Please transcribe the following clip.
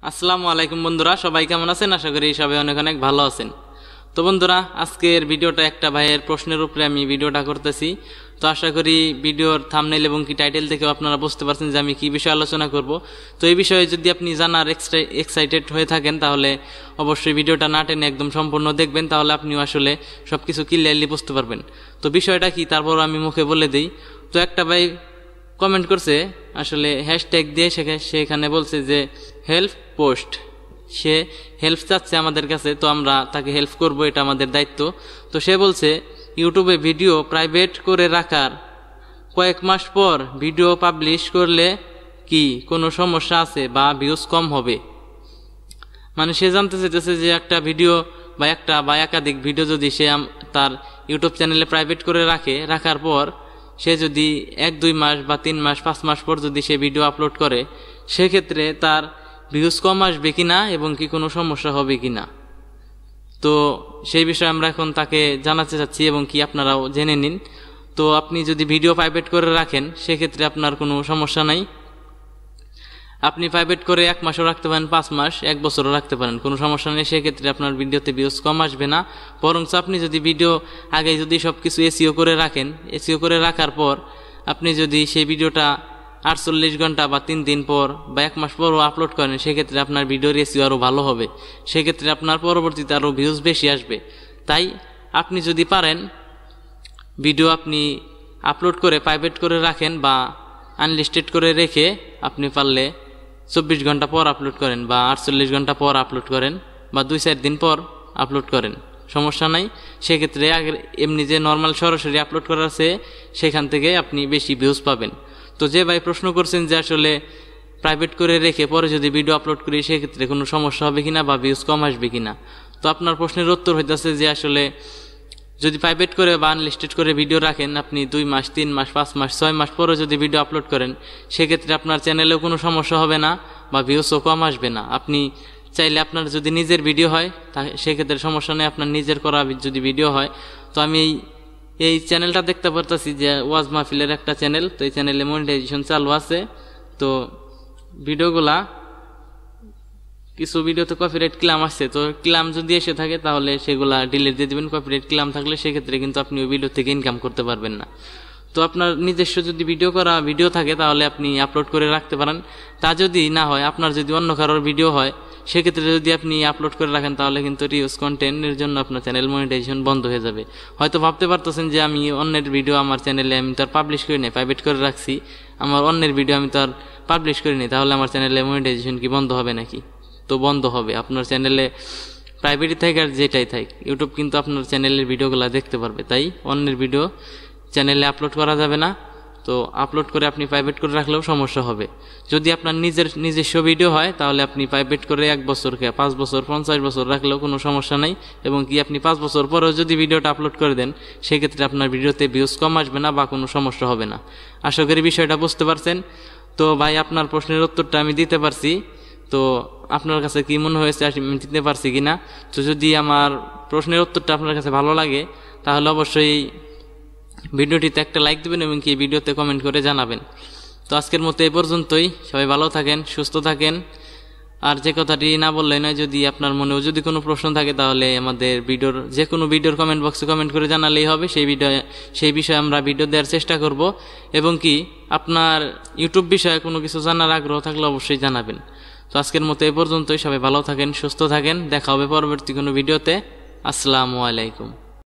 আসসালামু আলাইকুম বন্ধুরা, সবাই কেমন আছেন? আশা করি সবাই অনেক অনেক ভালো আছেন। তো বন্ধুরা, আজকের ভিডিওটা একটা ভাইয়ের প্রশ্নের উপরে আমি ভিডিওটা করতেছি। তো আশা করি ভিডিওর থাম্বনেইল এবং কি টাইটেল দেখেও আপনারা বুঝতে পারছেন যে আমি কি বিষয়ে আলোচনা করব। তো এই বিষয়ে যদি আপনি জানার এক্সাইটেড হয়ে থাকেন তাহলে অবশ্যই ভিডিওটা না টেনে একদম সম্পূর্ণ দেখবেন, তাহলে আপনিও আসলে সব কিছু ক্লিয়ারলি বুঝতে পারবেন। তো বিষয়টা কি তারপর আমি মুখে বলে দিই। তো একটা ভাই কমেন্ট করছে, আসলে হ্যাশট্যাগ দিয়ে সেখানে বলছে যে হেল্প পোস্ট, সে হেল্প চাচ্ছে আমাদের কাছে, তো আমরা তাকে হেল্প করব, এটা আমাদের দায়িত্ব। তো সে বলছে ইউটিউবে ভিডিও প্রাইভেট করে রাখার কয়েক মাস পর ভিডিও পাবলিশ করলে কি কোনো সমস্যা আছে বা ভিউজ কম হবে? মানে সে জানতে চাইতেছে যে একটা ভিডিও বা একটা বা একাধিক ভিডিও যদি সে তার ইউটিউব চ্যানেলে প্রাইভেট করে রাখার পর সে যদি 1-2 মাস বা 3 মাস 5 মাস পর যদি সে ভিডিও আপলোড করে, সেক্ষেত্রে তার ভিউজ কম আসবে কিনা এবং কি কোনো সমস্যা হবে কিনা। তো সেই বিষয়ে আমরা এখন তাকে জানাতে চাচ্ছি এবং কি আপনারাও জেনে নিন। তো আপনি যদি ভিডিও প্রাইভেট করে রাখেন সেক্ষেত্রে আপনার কোনো সমস্যা নাই। আপনি প্রাইভেট করে 1 মাসও রাখতে পারেন, 5 মাস, 1 বছরও রাখতে পারেন, কোনো সমস্যা নেই। সেক্ষেত্রে আপনার ভিডিওতে ভিউজ কম আসবে না। বরঞ্চ আপনি যদি ভিডিও আগে যদি সব কিছু এসইও করে রাখেন, এসইও করে রাখার পর আপনি যদি সেই ভিডিওটা 48 ঘন্টা বা 3 দিন পর বা 1 মাস পরও আপলোড করেন, সেক্ষেত্রে আপনার ভিডিওর এসইও আরও ভালো হবে। সেক্ষেত্রে আপনার পরবর্তীতে আরও ভিউজ বেশি আসবে। তাই আপনি যদি পারেন ভিডিও আপনি আপলোড করে প্রাইভেট করে রাখেন বা আনলিস্টেড করে রেখে আপনি পারলে 24 ঘন্টা পর আপলোড করেন বা 48 ঘন্টা পর আপলোড করেন বা 2-4 দিন পর আপলোড করেন, সমস্যা নাই। সেক্ষেত্রে আগে এমনি যে নর্মাল সরাসরি আপলোড করা আছে সেখান থেকে আপনি বেশি ভিউজ পাবেন। তো যে ভাই প্রশ্ন করছেন যে আসলে প্রাইভেট করে রেখে পরে যদি ভিডিও আপলোড করি সেক্ষেত্রে কোনো সমস্যা হবে কিনা বা ভিউজ কম আসবে কিনা, তো আপনার প্রশ্নের উত্তর হইতেছে যে আসলে যদি প্রাইভেট করে বা আনলিস্টেড করে ভিডিও রাখেন, আপনি 2 মাস 3 মাস 5 মাস 6 মাস পরে যদি ভিডিও আপলোড করেন সেক্ষেত্রে আপনার চ্যানেলেও কোনো সমস্যা হবে না বা ভিউজও কম আসবে না। আপনি চাইলে আপনার যদি নিজের ভিডিও হয় সেক্ষেত্রে সমস্যা নেই, আপনার নিজের করা যদি ভিডিও হয়। তো আমি এই চ্যানেলটা দেখতে পারতেছি যে ওয়াজ মাহফিলের একটা চ্যানেল, তো এই চ্যানেলে মনিটাইজেশন চালু আছে। তো ভিডিওগুলা কিছু ভিডিওতে কপিরাইট ক্লেম আসছে, তো ক্লেম যদি এসে থাকে তাহলে সেগুলা ডিলিট দিয়ে দিবেন। কপিরাইট ক্লেম থাকলে সেক্ষেত্রে কিন্তু আপনি ওই ভিডিও থেকে ইনকাম করতে পারবেন না। তো আপনার নিজস্ব যদি ভিডিও থাকে তাহলে আপনি আপলোড করে রাখতে পারেন। তা যদি না হয়, আপনার যদি অন্য কারোর ভিডিও হয় সেক্ষেত্রে যদি আপনি আপলোড করে রাখেন তাহলে কিন্তু রিউজ কন্টেন্টের জন্য আপনার চ্যানেল মনিটাইজেশন বন্ধ হয়ে যাবে। হয়তো ভাবতে পারতেছেন যে আমি অন্যের ভিডিও আমার চ্যানেলে আমি তো আর পাবলিশ করি নাই, প্রাইভেট করে রাখছি, আমার অন্যের ভিডিও আমি তো আর পাবলিশ করিনি, তাহলে আমার চ্যানেলে মনিটাইজেশন কি বন্ধ হবে নাকি? তো বন্ধ হবে। আপনার চ্যানেলে প্রাইভেটই থাক আর যেটাই থাক, ইউটিউব কিন্তু আপনার চ্যানেলের ভিডিওগুলো দেখতে পারবে। তাই অন্যের ভিডিও চ্যানেলে আপলোড করা যাবে না। তো আপলোড করে আপনি প্রাইভেট করে রাখলেও সমস্যা হবে। যদি আপনার নিজস্ব ভিডিও হয় তাহলে আপনি প্রাইভেট করে 1 বছরকে 5 বছর 50 বছর রাখলেও কোনো সমস্যা নাই। এবং কি আপনি 5 বছর পরেও যদি ভিডিওটা আপলোড করে দেন সেক্ষেত্রে আপনার ভিডিওতে ভিউজ কম আসবে না বা কোনো সমস্যা হবে না। আশা করি বিষয়টা বুঝতে পারছেন। তো ভাই, আপনার প্রশ্নের উত্তরটা আমি দিতে পারছি। তো আপনার কাছে কি মনে হয়েছে আমি দিতে পারছি কিনা? তো যদি আমার প্রশ্নের উত্তরটা আপনার কাছে ভালো লাগে তাহলে অবশ্যই ভিডিওটিতে একটা লাইক দেবেন এবং কি ভিডিওতে কমেন্ট করে জানাবেন। তো আজকের মতো এই পর্যন্তই। সবাই ভালো থাকেন, সুস্থ থাকেন। আর যে কথাটি না বললে নয়, যদি আপনার মনেও যদি কোনো প্রশ্ন থাকে তাহলে আমাদের যে কোনো ভিডিওর কমেন্ট বক্সে কমেন্ট করে জানালেই হবে। সেই বিষয়ে আমরা ভিডিও দেওয়ার চেষ্টা করব। এবং কি আপনার ইউটিউব বিষয়ে কোনো কিছু জানার আগ্রহ থাকলে অবশ্যই জানাবেন। তো আজকের মতো এই পর্যন্তই। সবাই ভালো থাকেন, সুস্থ থাকেন। দেখা হবে পরবর্তী কোনো ভিডিওতে। আসসালামু আলাইকুম।